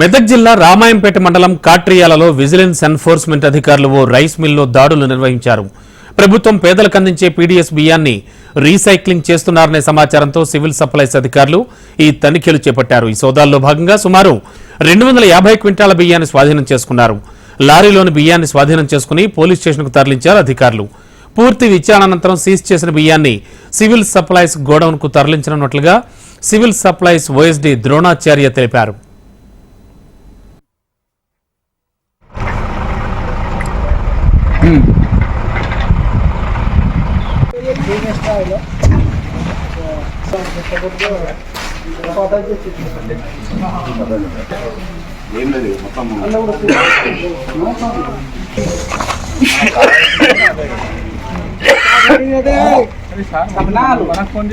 మెదక్ జిల్లా రామాయంపేట మండలం కాట్రియాలలో vigilance enforcement అధికారులు ఓ రైస్ మిల్లో దాడులు నిర్వహించారు. ప్రభుత్వం పేదలకు అందించే పీడీఎస్ బియ్యాన్ని రీసైక్లింగ్ చేస్తున్నారనే సమాచారంతో సివిల్ సప్లైస్ అధికారులు ఈ తనిఖీలు చేపట్టారు. ఈ సోదాల్లో భాగంగా సుమారు 250 క్వింటాల బియ్యాన్ని స్వాధీనం చేసుకున్నారు. లారీలోని బియ్యాన్ని స్వాధీనం చేసుకుని పోలీస్ స్టేషన్కు తరలించారు అధికారులు. పూర్తి విచారణ అనంతరం సీజ్ చేసిన బియ్యాన్ని సివిల్ సప్లైస్ గోడౌన్కు తరలించనున్నట్లుగా సివిల్ సప్లైస్ ఓఎస్డీ ద్రోణాచార్య తెలిపారు. फोन